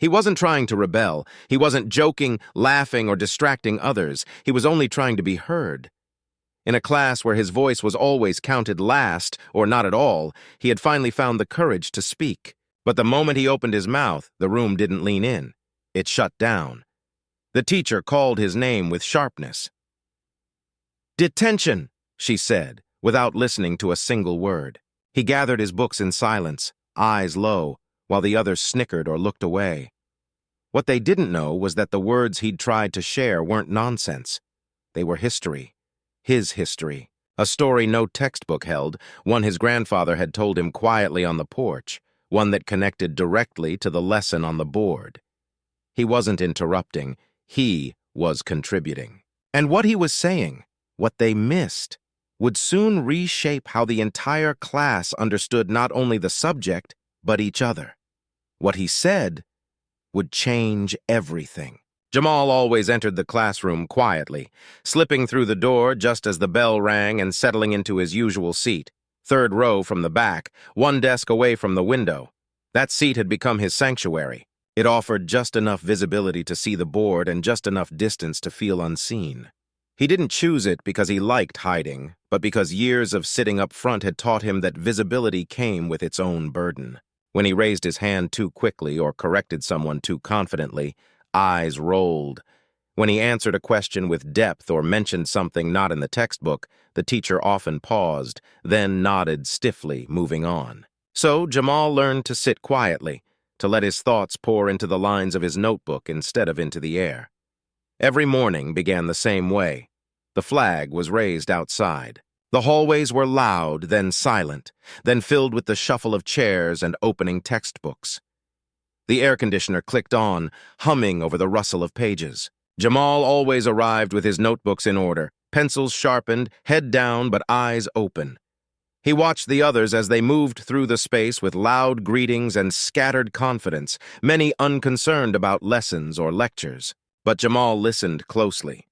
He wasn't trying to rebel. He wasn't joking, laughing, or distracting others. He was only trying to be heard. In a class where his voice was always counted last, or not at all, he had finally found the courage to speak. But the moment he opened his mouth, the room didn't lean in. It shut down. The teacher called his name with sharpness. "Detention," she said, without listening to a single word. He gathered his books in silence, eyes low, while the others snickered or looked away. What they didn't know was that the words he'd tried to share weren't nonsense. They were history. His history. A story no textbook held, one his grandfather had told him quietly on the porch, one that connected directly to the lesson on the board. He wasn't interrupting. He was contributing. And what he was saying, what they missed, would soon reshape how the entire class understood not only the subject, but each other. What he said would change everything. Jamal always entered the classroom quietly, slipping through the door just as the bell rang and settling into his usual seat, third row from the back, one desk away from the window. That seat had become his sanctuary. It offered just enough visibility to see the board and just enough distance to feel unseen. He didn't choose it because he liked hiding, but because years of sitting up front had taught him that visibility came with its own burden. When he raised his hand too quickly or corrected someone too confidently, eyes rolled. When he answered a question with depth or mentioned something not in the textbook, the teacher often paused, then nodded stiffly, moving on. So Jamal learned to sit quietly, to let his thoughts pour into the lines of his notebook instead of into the air. Every morning began the same way. The flag was raised outside. The hallways were loud, then silent, then filled with the shuffle of chairs and opening textbooks. The air conditioner clicked on, humming over the rustle of pages. Jamal always arrived with his notebooks in order, pencils sharpened, head down but eyes open. He watched the others as they moved through the space with loud greetings and scattered confidence, many unconcerned about lessons or lectures. But Jamal listened closely.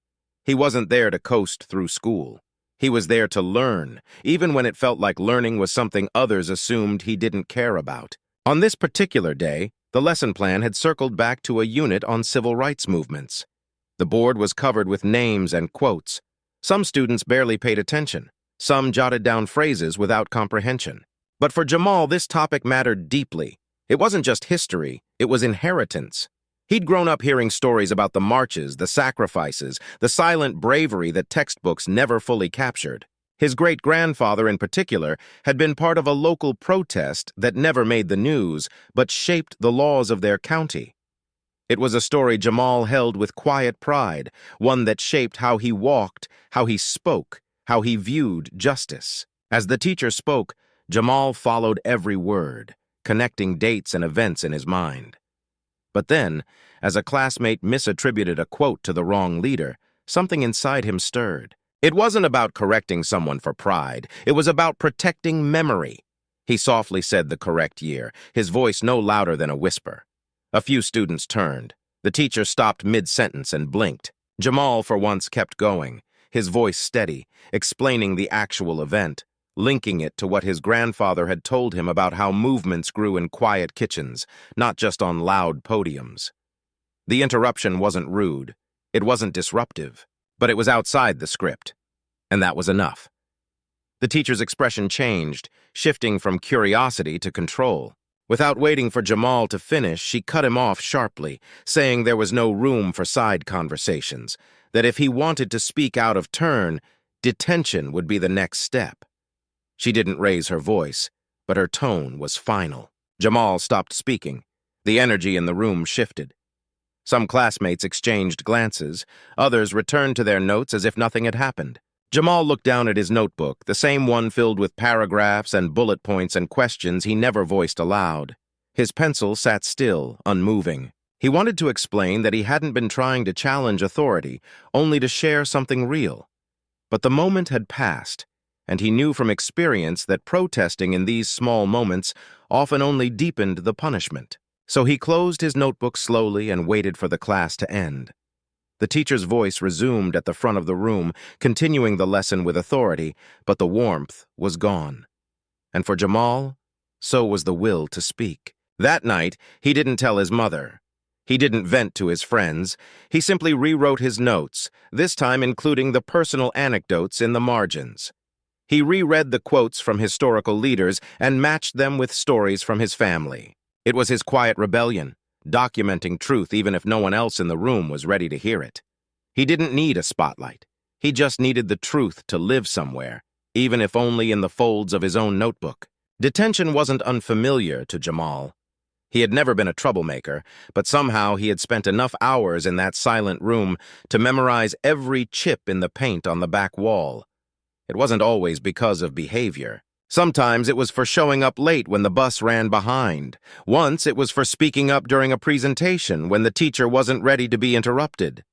He wasn't there to coast through school. He was there to learn, even when it felt like learning was something others assumed he didn't care about. On this particular day, the lesson plan had circled back to a unit on civil rights movements. The board was covered with names and quotes. Some students barely paid attention. Some jotted down phrases without comprehension. But for Jamal, this topic mattered deeply. It wasn't just history, it was inheritance. He'd grown up hearing stories about the marches, the sacrifices, the silent bravery that textbooks never fully captured. His great-grandfather, in particular, had been part of a local protest that never made the news, but shaped the laws of their county. It was a story Jamal held with quiet pride, one that shaped how he walked, how he spoke, how he viewed justice. As the teacher spoke, Jamal followed every word, connecting dates and events in his mind. But then, as a classmate misattributed a quote to the wrong leader, something inside him stirred. It wasn't about correcting someone for pride. It was about protecting memory. He softly said the correct year, his voice no louder than a whisper. A few students turned. The teacher stopped mid-sentence and blinked. Jamal, for once, kept going, his voice steady, explaining the actual event, linking it to what his grandfather had told him about how movements grew in quiet kitchens, not just on loud podiums. The interruption wasn't rude, it wasn't disruptive, but it was outside the script, and that was enough. The teacher's expression changed, shifting from curiosity to control. Without waiting for Jamal to finish, she cut him off sharply, saying there was no room for side conversations, that if he wanted to speak out of turn, detention would be the next step. She didn't raise her voice, but her tone was final. Jamal stopped speaking. The energy in the room shifted. Some classmates exchanged glances. Others returned to their notes as if nothing had happened. Jamal looked down at his notebook, the same one filled with paragraphs and bullet points and questions he never voiced aloud. His pencil sat still, unmoving. He wanted to explain that he hadn't been trying to challenge authority, only to share something real. But the moment had passed, and he knew from experience that protesting in these small moments often only deepened the punishment. So he closed his notebook slowly and waited for the class to end. The teacher's voice resumed at the front of the room, continuing the lesson with authority, but the warmth was gone. And for Jamal, so was the will to speak. That night, he didn't tell his mother. He didn't vent to his friends. He simply rewrote his notes, this time including the personal anecdotes in the margins. He reread the quotes from historical leaders and matched them with stories from his family. It was his quiet rebellion, documenting truth even if no one else in the room was ready to hear it. He didn't need a spotlight. He just needed the truth to live somewhere, even if only in the folds of his own notebook. Detention wasn't unfamiliar to Jamal. He had never been a troublemaker, but somehow he had spent enough hours in that silent room to memorize every chip in the paint on the back wall. It wasn't always because of behavior. Sometimes it was for showing up late when the bus ran behind. Once it was for speaking up during a presentation when the teacher wasn't ready to be interrupted.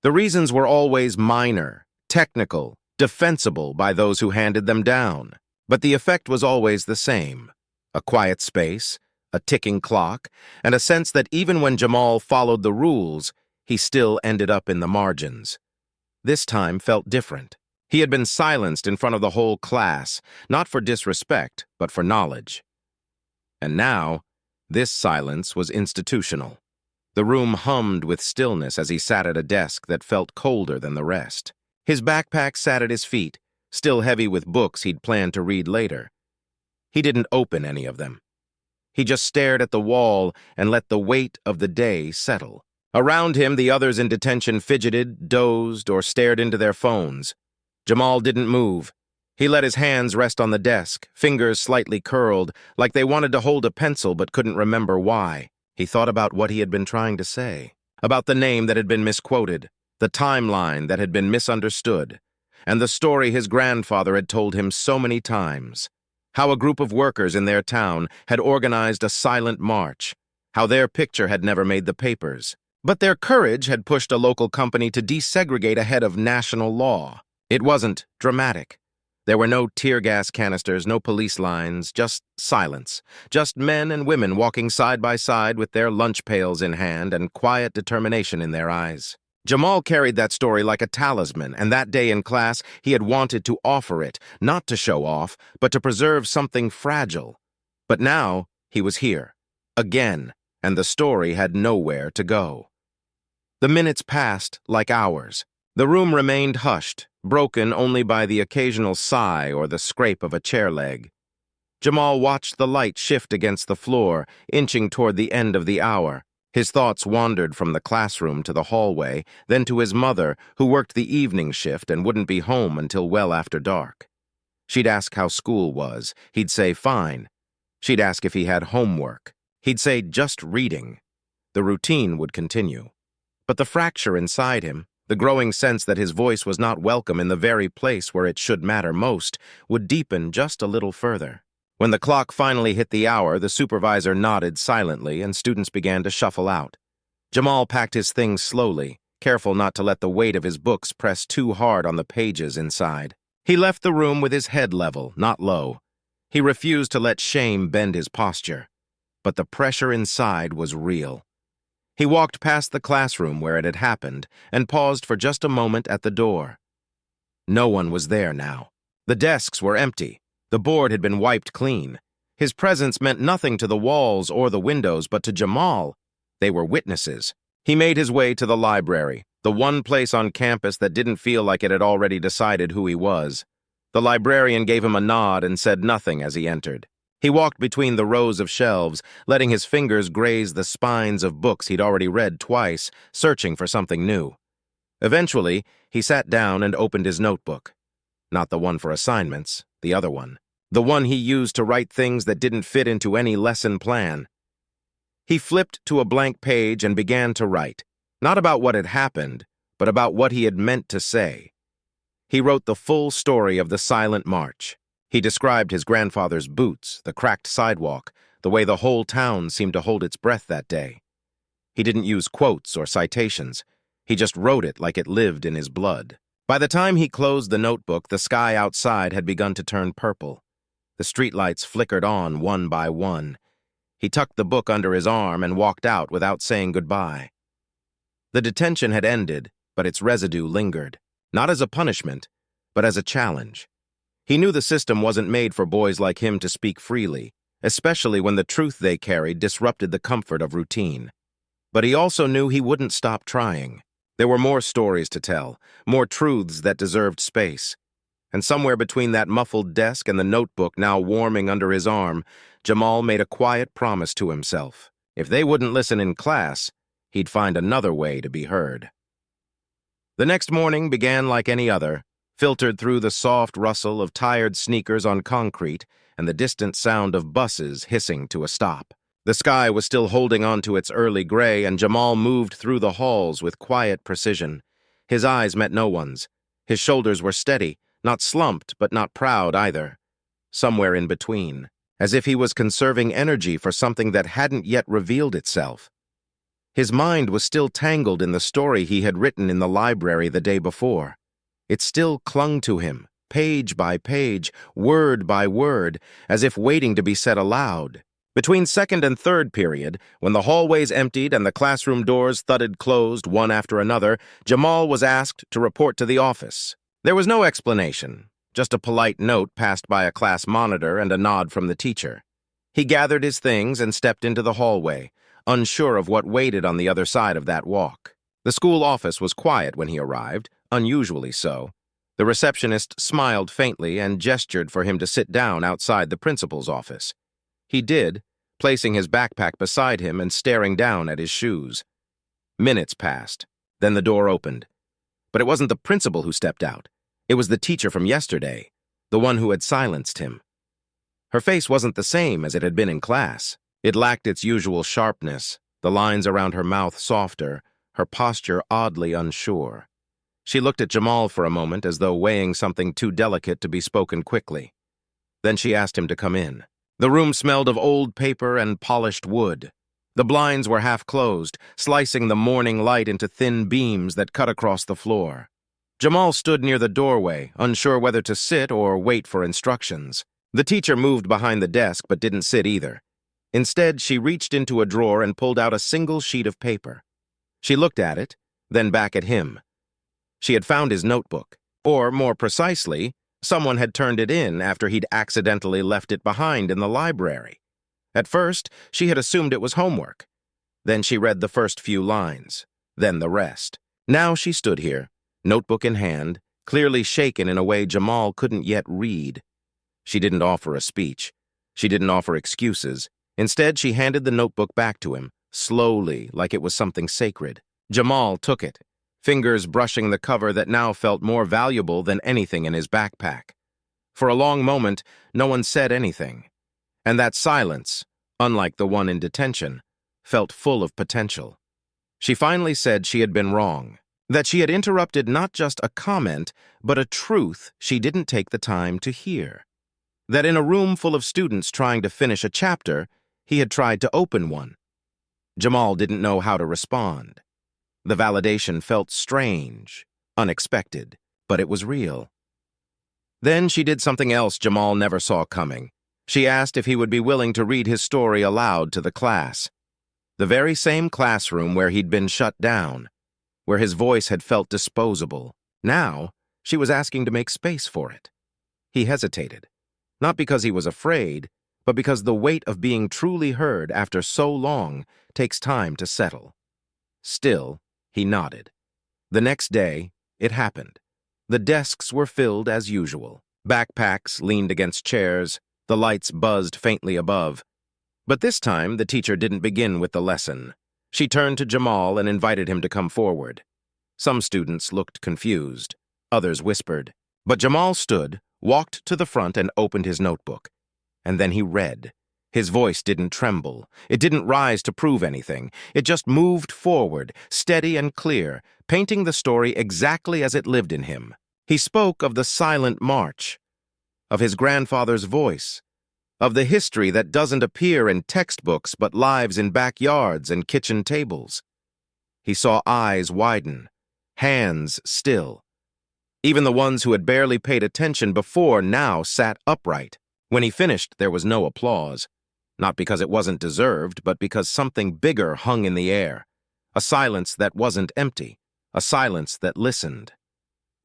The reasons were always minor, technical, defensible by those who handed them down. But the effect was always the same. A quiet space, a ticking clock, and a sense that even when Jamal followed the rules, he still ended up in the margins. This time felt different. He had been silenced in front of the whole class, not for disrespect, but for knowledge. And now, this silence was institutional. The room hummed with stillness as he sat at a desk that felt colder than the rest. His backpack sat at his feet, still heavy with books he'd planned to read later. He didn't open any of them. He just stared at the wall and let the weight of the day settle. Around him, the others in detention fidgeted, dozed, or stared into their phones. Jamal didn't move. He let his hands rest on the desk, fingers slightly curled, like they wanted to hold a pencil but couldn't remember why. He thought about what he had been trying to say, about the name that had been misquoted, the timeline that had been misunderstood, and the story his grandfather had told him so many times. How a group of workers in their town had organized a silent march, how their picture had never made the papers. But their courage had pushed a local company to desegregate ahead of national law. It wasn't dramatic. There were no tear gas canisters, no police lines, just silence. Just men and women walking side by side with their lunch pails in hand and quiet determination in their eyes. Jamal carried that story like a talisman, and that day in class he had wanted to offer it, not to show off, but to preserve something fragile. But now he was here, again, and the story had nowhere to go. The minutes passed like hours. The room remained hushed, broken only by the occasional sigh or the scrape of a chair leg. Jamal watched the light shift against the floor, inching toward the end of the hour. His thoughts wandered from the classroom to the hallway, then to his mother, who worked the evening shift and wouldn't be home until well after dark. She'd ask how school was. He'd say, fine. She'd ask if he had homework. He'd say, just reading. The routine would continue. But the fracture inside him, the growing sense that his voice was not welcome in the very place where it should matter most, would deepen just a little further. When the clock finally hit the hour, the supervisor nodded silently and students began to shuffle out. Jamal packed his things slowly, careful not to let the weight of his books press too hard on the pages inside. He left the room with his head level, not low. He refused to let shame bend his posture. But the pressure inside was real. He walked past the classroom where it had happened and paused for just a moment at the door. No one was there now. The desks were empty. The board had been wiped clean. His presence meant nothing to the walls or the windows, but to Jamal, they were witnesses. He made his way to the library, the one place on campus that didn't feel like it had already decided who he was. The librarian gave him a nod and said nothing as he entered. He walked between the rows of shelves, letting his fingers graze the spines of books he'd already read twice, searching for something new. Eventually, he sat down and opened his notebook. Not the one for assignments, the other one. The one he used to write things that didn't fit into any lesson plan. He flipped to a blank page and began to write, not about what had happened, but about what he had meant to say. He wrote the full story of the silent march. He described his grandfather's boots, the cracked sidewalk, the way the whole town seemed to hold its breath that day. He didn't use quotes or citations. He just wrote it like it lived in his blood. By the time he closed the notebook, the sky outside had begun to turn purple. The streetlights flickered on one by one. He tucked the book under his arm and walked out without saying goodbye. The detention had ended, but its residue lingered, not as a punishment, but as a challenge. He knew the system wasn't made for boys like him to speak freely, especially when the truth they carried disrupted the comfort of routine. But he also knew he wouldn't stop trying. There were more stories to tell, more truths that deserved space. And somewhere between that muffled desk and the notebook now warming under his arm, Jamal made a quiet promise to himself. If they wouldn't listen in class, he'd find another way to be heard. The next morning began like any other, filtered through the soft rustle of tired sneakers on concrete and the distant sound of buses hissing to a stop. The sky was still holding on to its early gray, and Jamal moved through the halls with quiet precision. His eyes met no one's. His shoulders were steady, not slumped but not proud either. Somewhere in between, as if he was conserving energy for something that hadn't yet revealed itself. His mind was still tangled in the story he had written in the library the day before. It still clung to him, page by page, word by word, as if waiting to be said aloud. Between second and third period, when the hallways emptied and the classroom doors thudded closed one after another, Jamal was asked to report to the office. There was no explanation, just a polite note passed by a class monitor and a nod from the teacher. He gathered his things and stepped into the hallway, unsure of what waited on the other side of that walk. The school office was quiet when he arrived, unusually so. The receptionist smiled faintly and gestured for him to sit down outside the principal's office. He did, placing his backpack beside him and staring down at his shoes. Minutes passed. Then the door opened. But it wasn't the principal who stepped out. It was the teacher from yesterday, the one who had silenced him. Her face wasn't the same as it had been in class. It lacked its usual sharpness, the lines around her mouth softer, her posture oddly unsure. She looked at Jamal for a moment as though weighing something too delicate to be spoken quickly. Then she asked him to come in. The room smelled of old paper and polished wood. The blinds were half closed, slicing the morning light into thin beams that cut across the floor. Jamal stood near the doorway, unsure whether to sit or wait for instructions. The teacher moved behind the desk but didn't sit either. Instead, she reached into a drawer and pulled out a single sheet of paper. She looked at it, then back at him. She had found his notebook, or more precisely, someone had turned it in after he'd accidentally left it behind in the library. At first, she had assumed it was homework. Then she read the first few lines, then the rest. Now she stood here, notebook in hand, clearly shaken in a way Jamal couldn't yet read. She didn't offer a speech. She didn't offer excuses. Instead, she handed the notebook back to him, slowly, like it was something sacred. Jamal took it, fingers brushing the cover that now felt more valuable than anything in his backpack. For a long moment, no one said anything. And that silence, unlike the one in detention, felt full of potential. She finally said she had been wrong, that she had interrupted not just a comment, but a truth she didn't take the time to hear. That in a room full of students trying to finish a chapter, he had tried to open one. Jamal didn't know how to respond. The validation felt strange, unexpected, but it was real. Then she did something else Jamal never saw coming. She asked if he would be willing to read his story aloud to the class. The very same classroom where he'd been shut down, where his voice had felt disposable. Now, she was asking to make space for it. He hesitated, not because he was afraid, but because the weight of being truly heard after so long takes time to settle. Still, he nodded. The next day, it happened. The desks were filled as usual. Backpacks leaned against chairs. The lights buzzed faintly above. But this time, the teacher didn't begin with the lesson. She turned to Jamal and invited him to come forward. Some students looked confused. Others whispered. But Jamal stood, walked to the front, and opened his notebook. And then he read. His voice didn't tremble. It didn't rise to prove anything. It just moved forward, steady and clear, painting the story exactly as it lived in him. He spoke of the silent march, of his grandfather's voice, of the history that doesn't appear in textbooks but lives in backyards and kitchen tables. He saw eyes widen, hands still. Even the ones who had barely paid attention before now sat upright. When he finished, there was no applause. Not because it wasn't deserved, but because something bigger hung in the air. A silence that wasn't empty. A silence that listened.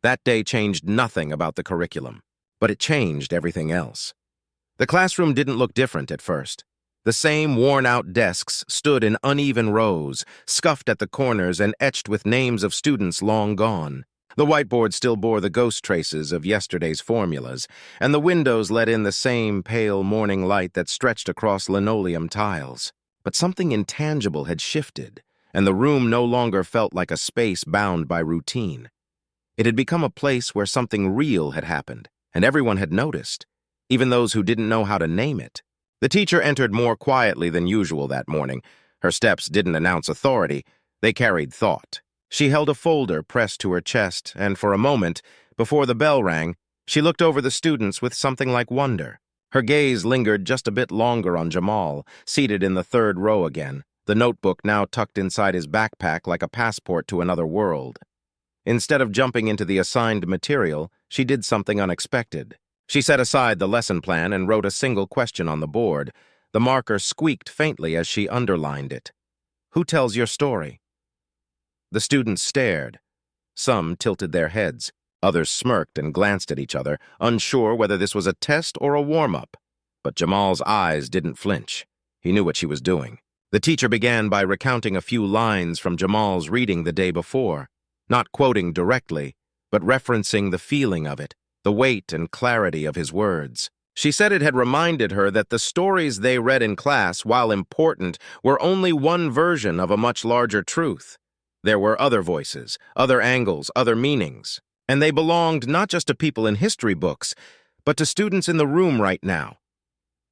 That day changed nothing about the curriculum, but it changed everything else. The classroom didn't look different at first. The same worn-out desks stood in uneven rows, scuffed at the corners and etched with names of students long gone. The whiteboard still bore the ghost traces of yesterday's formulas, and the windows let in the same pale morning light that stretched across linoleum tiles. But something intangible had shifted, and the room no longer felt like a space bound by routine. It had become a place where something real had happened, and everyone had noticed, even those who didn't know how to name it. The teacher entered more quietly than usual that morning. Her steps didn't announce authority, they carried thought. She held a folder pressed to her chest, and for a moment, before the bell rang, she looked over the students with something like wonder. Her gaze lingered just a bit longer on Jamal, seated in the third row again, the notebook now tucked inside his backpack like a passport to another world. Instead of jumping into the assigned material, she did something unexpected. She set aside the lesson plan and wrote a single question on the board. The marker squeaked faintly as she underlined it. "Who tells your story?" The students stared. Some tilted their heads. Others smirked and glanced at each other, unsure whether this was a test or a warm-up. But Jamal's eyes didn't flinch. He knew what she was doing. The teacher began by recounting a few lines from Jamal's reading the day before, not quoting directly, but referencing the feeling of it, the weight and clarity of his words. She said it had reminded her that the stories they read in class, while important, were only one version of a much larger truth. There were other voices, other angles, other meanings, and they belonged not just to people in history books, but to students in the room right now.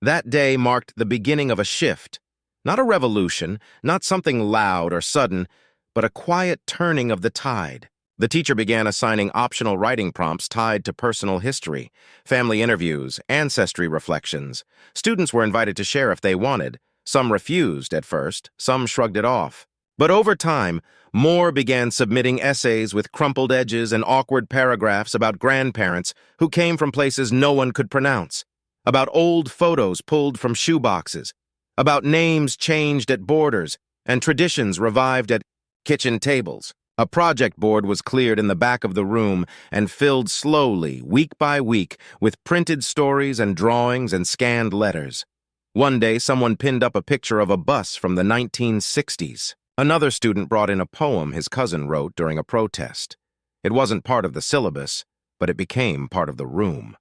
That day marked the beginning of a shift, not a revolution, not something loud or sudden, but a quiet turning of the tide. The teacher began assigning optional writing prompts tied to personal history, family interviews, ancestry reflections. Students were invited to share if they wanted. Some refused at first, some shrugged it off. But over time, more began submitting essays with crumpled edges and awkward paragraphs about grandparents who came from places no one could pronounce, about old photos pulled from shoeboxes, about names changed at borders and traditions revived at kitchen tables. A project board was cleared in the back of the room and filled slowly, week by week, with printed stories and drawings and scanned letters. One day, someone pinned up a picture of a bus from the 1960s. Another student brought in a poem his cousin wrote during a protest. It wasn't part of the syllabus, but it became part of the room.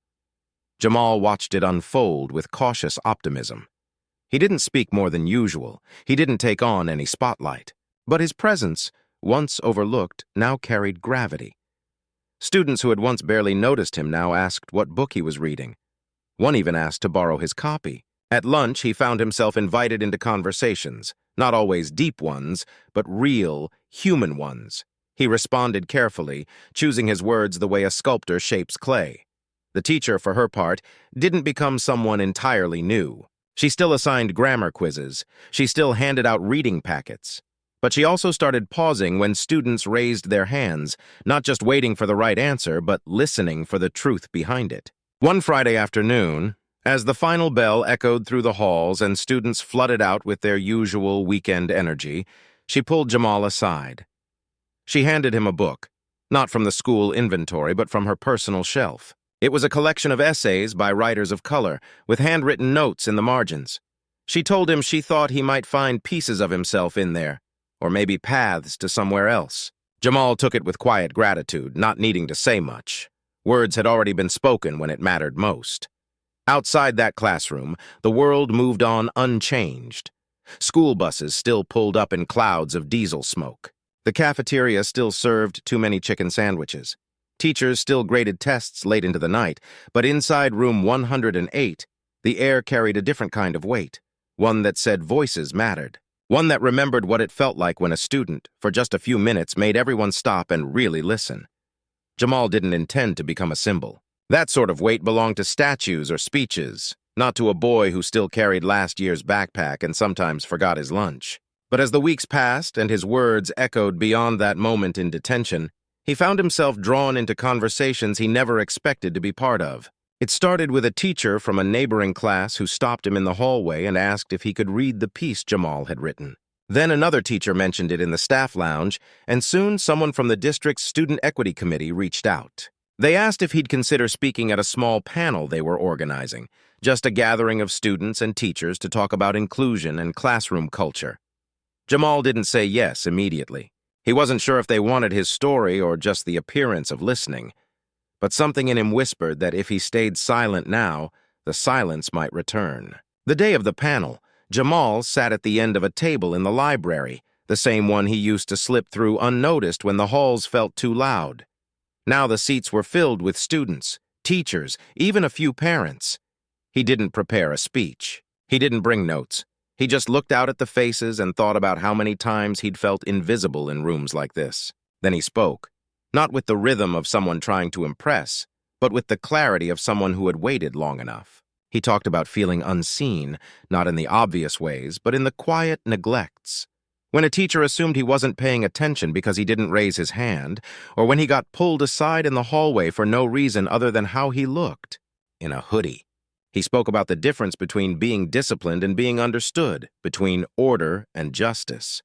Jamal watched it unfold with cautious optimism. He didn't speak more than usual. He didn't take on any spotlight. But his presence, once overlooked, now carried gravity. Students who had once barely noticed him now asked what book he was reading. One even asked to borrow his copy. At lunch, he found himself invited into conversations, not always deep ones, but real, human ones. He responded carefully, choosing his words the way a sculptor shapes clay. The teacher, for her part, didn't become someone entirely new. She still assigned grammar quizzes. She still handed out reading packets. But she also started pausing when students raised their hands, not just waiting for the right answer, but listening for the truth behind it. One Friday afternoon, as the final bell echoed through the halls and students flooded out with their usual weekend energy, she pulled Jamal aside. She handed him a book, not from the school inventory, but from her personal shelf. It was a collection of essays by writers of color, with handwritten notes in the margins. She told him she thought he might find pieces of himself in there, or maybe paths to somewhere else. Jamal took it with quiet gratitude, not needing to say much. Words had already been spoken when it mattered most. Outside that classroom, the world moved on unchanged. School buses still pulled up in clouds of diesel smoke. The cafeteria still served too many chicken sandwiches. Teachers still graded tests late into the night, but inside room 108, the air carried a different kind of weight, one that said voices mattered, one that remembered what it felt like when a student, for just a few minutes, made everyone stop and really listen. Jamal didn't intend to become a symbol. That sort of weight belonged to statues or speeches, not to a boy who still carried last year's backpack and sometimes forgot his lunch. But as the weeks passed and his words echoed beyond that moment in detention, he found himself drawn into conversations he never expected to be part of. It started with a teacher from a neighboring class who stopped him in the hallway and asked if he could read the piece Jamal had written. Then another teacher mentioned it in the staff lounge, and soon someone from the district's Student Equity Committee reached out. They asked if he'd consider speaking at a small panel they were organizing, just a gathering of students and teachers to talk about inclusion and classroom culture. Jamal didn't say yes immediately. He wasn't sure if they wanted his story or just the appearance of listening, but something in him whispered that if he stayed silent now, the silence might return. The day of the panel, Jamal sat at the end of a table in the library, the same one he used to slip through unnoticed when the halls felt too loud. Now the seats were filled with students, teachers, even a few parents. He didn't prepare a speech. He didn't bring notes. He just looked out at the faces and thought about how many times he'd felt invisible in rooms like this. Then he spoke, not with the rhythm of someone trying to impress, but with the clarity of someone who had waited long enough. He talked about feeling unseen, not in the obvious ways, but in the quiet neglects. When a teacher assumed he wasn't paying attention because he didn't raise his hand, or when he got pulled aside in the hallway for no reason other than how he looked, in a hoodie. He spoke about the difference between being disciplined and being understood, between order and justice.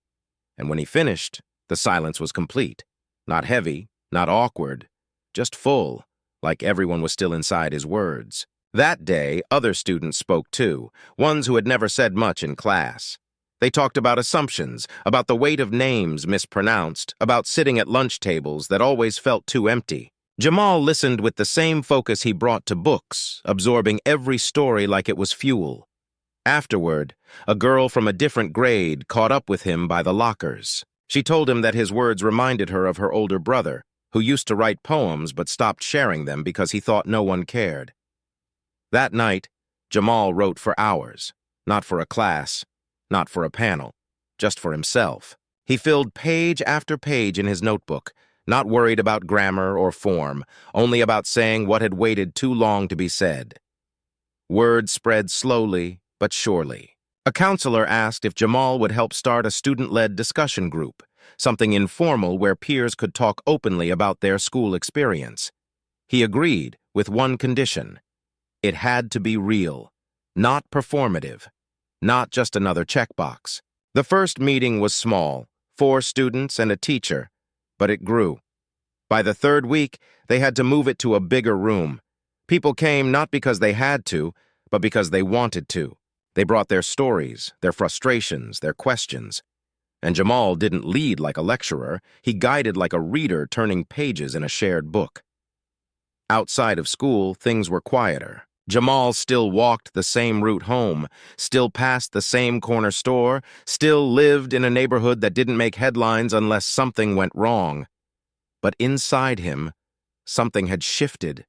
And when he finished, the silence was complete. Not heavy, not awkward, just full, like everyone was still inside his words. That day, other students spoke too, ones who had never said much in class. They talked about assumptions, about the weight of names mispronounced, about sitting at lunch tables that always felt too empty. Jamal listened with the same focus he brought to books, absorbing every story like it was fuel. Afterward, a girl from a different grade caught up with him by the lockers. She told him that his words reminded her of her older brother, who used to write poems but stopped sharing them because he thought no one cared. That night, Jamal wrote for hours, not for a class, not for a panel, just for himself. He filled page after page in his notebook, not worried about grammar or form, only about saying what had waited too long to be said. Word spread slowly but surely. A counselor asked if Jamal would help start a student-led discussion group, something informal where peers could talk openly about their school experience. He agreed with one condition. It had to be real, not performative, not just another checkbox. The first meeting was small, 4 students and a teacher, but it grew. By the third week, they had to move it to a bigger room. People came not because they had to, but because they wanted to. They brought their stories, their frustrations, their questions. And Jamal didn't lead like a lecturer, he guided like a reader turning pages in a shared book. Outside of school, things were quieter. Jamal still walked the same route home, still passed the same corner store, still lived in a neighborhood that didn't make headlines unless something went wrong. But inside him, something had shifted.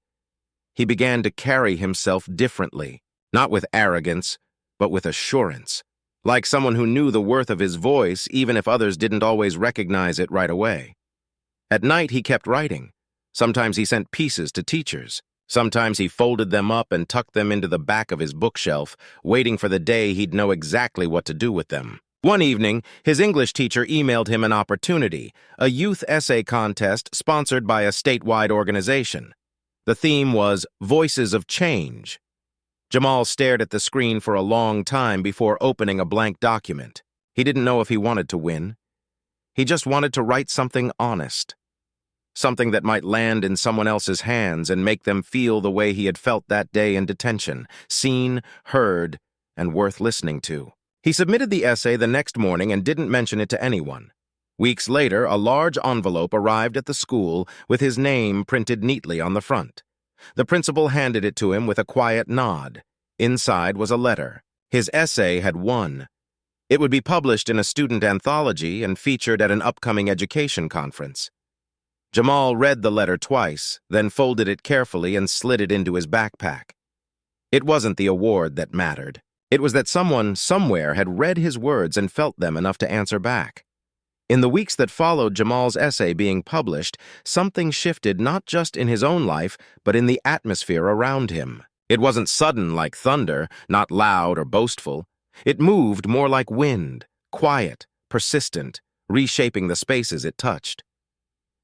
He began to carry himself differently, not with arrogance, but with assurance, like someone who knew the worth of his voice even if others didn't always recognize it right away. At night, he kept writing. Sometimes he sent pieces to teachers. Sometimes he folded them up and tucked them into the back of his bookshelf, waiting for the day he'd know exactly what to do with them. One evening, his English teacher emailed him an opportunity, a youth essay contest sponsored by a statewide organization. The theme was Voices of Change. Jamal stared at the screen for a long time before opening a blank document. He didn't know if he wanted to win. He just wanted to write something honest. Something that might land in someone else's hands and make them feel the way he had felt that day in detention, seen, heard, and worth listening to. He submitted the essay the next morning and didn't mention it to anyone. Weeks later, a large envelope arrived at the school with his name printed neatly on the front. The principal handed it to him with a quiet nod. Inside was a letter. His essay had won. It would be published in a student anthology and featured at an upcoming education conference. Jamal read the letter twice, then folded it carefully and slid it into his backpack. It wasn't the award that mattered. It was that someone, somewhere, had read his words and felt them enough to answer back. In the weeks that followed Jamal's essay being published, something shifted not just in his own life, but in the atmosphere around him. It wasn't sudden like thunder, not loud or boastful. It moved more like wind, quiet, persistent, reshaping the spaces it touched.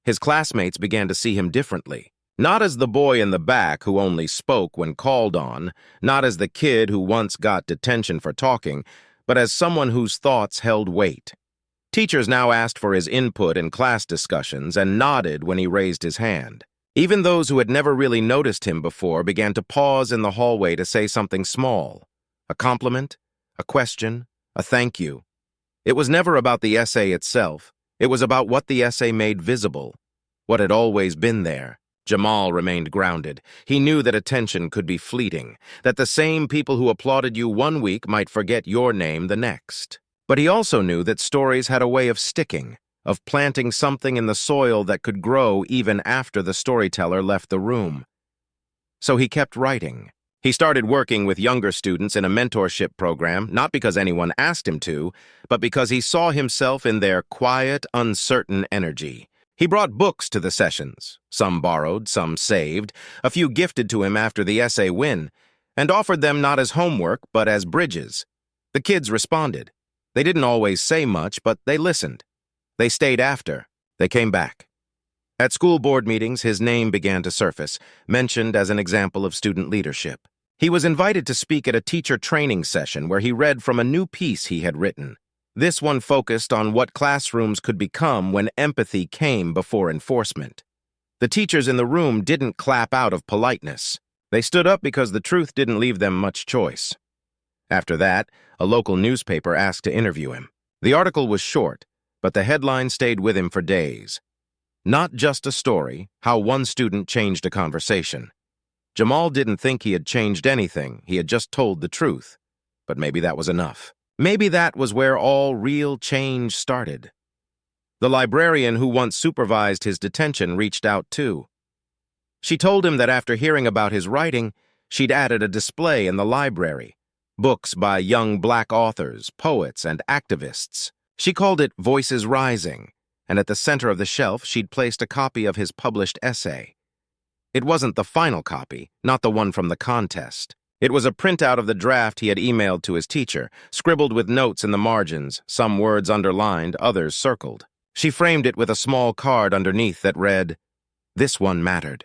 His classmates began to see him differently. Not as the boy in the back who only spoke when called on, not as the kid who once got detention for talking, but as someone whose thoughts held weight. Teachers now asked for his input in class discussions and nodded when he raised his hand. Even those who had never really noticed him before began to pause in the hallway to say something small. A compliment, a question, a thank you. It was never about the essay itself. It was about what the essay made visible, what had always been there. Jamal remained grounded. He knew that attention could be fleeting, that the same people who applauded you one week might forget your name the next. But he also knew that stories had a way of sticking, of planting something in the soil that could grow even after the storyteller left the room. So he kept writing. He started working with younger students in a mentorship program, not because anyone asked him to, but because he saw himself in their quiet, uncertain energy. He brought books to the sessions, some borrowed, some saved, a few gifted to him after the essay win, and offered them not as homework, but as bridges. The kids responded. They didn't always say much, but they listened. They stayed after. They came back. At school board meetings, his name began to surface, mentioned as an example of student leadership. He was invited to speak at a teacher training session where he read from a new piece he had written. This one focused on what classrooms could become when empathy came before enforcement. The teachers in the room didn't clap out of politeness. They stood up because the truth didn't leave them much choice. After that, a local newspaper asked to interview him. The article was short, but the headline stayed with him for days. Not just a story, how one student changed a conversation. Jamal didn't think he had changed anything, he had just told the truth. But maybe that was enough. Maybe that was where all real change started. The librarian who once supervised his detention reached out too. She told him that after hearing about his writing, she'd added a display in the library, books by young Black authors, poets, and activists. She called it Voices Rising, and at the center of the shelf she'd placed a copy of his published essay. It wasn't the final copy, not the one from the contest. It was a printout of the draft he had emailed to his teacher, scribbled with notes in the margins, some words underlined, others circled. She framed it with a small card underneath that read, "This one mattered."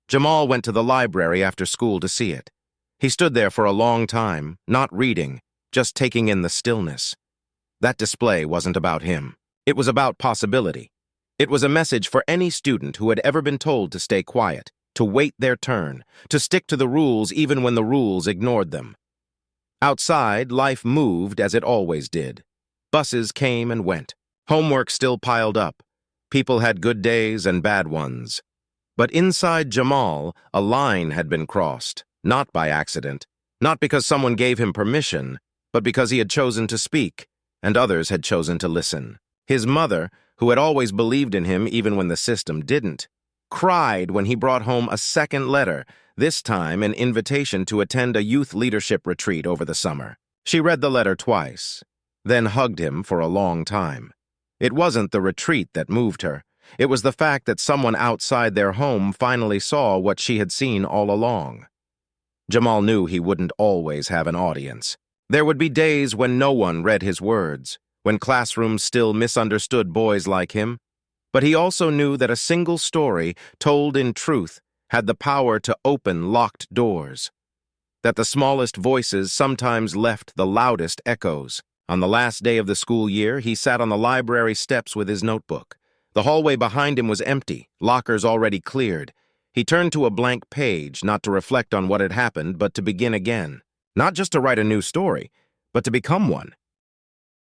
Jamal went to the library after school to see it. He stood there for a long time, not reading, just taking in the stillness. That display wasn't about him. It was about possibility. It was a message for any student who had ever been told to stay quiet, to wait their turn, to stick to the rules even when the rules ignored them. Outside, life moved as it always did. Buses came and went. Homework still piled up. People had good days and bad ones. But inside Jamal, a line had been crossed, not by accident, not because someone gave him permission, but because he had chosen to speak, and others had chosen to listen. His mother, who had always believed in him even when the system didn't, cried when he brought home a second letter, this time an invitation to attend a youth leadership retreat over the summer. She read the letter twice, then hugged him for a long time. It wasn't the retreat that moved her. It was the fact that someone outside their home finally saw what she had seen all along. Jamal knew he wouldn't always have an audience. There would be days when no one read his words, when classrooms still misunderstood boys like him. But he also knew that a single story, told in truth, had the power to open locked doors. That the smallest voices sometimes left the loudest echoes. On the last day of the school year, he sat on the library steps with his notebook. The hallway behind him was empty, lockers already cleared. He turned to a blank page, not to reflect on what had happened, but to begin again. Not just to write a new story, but to become one.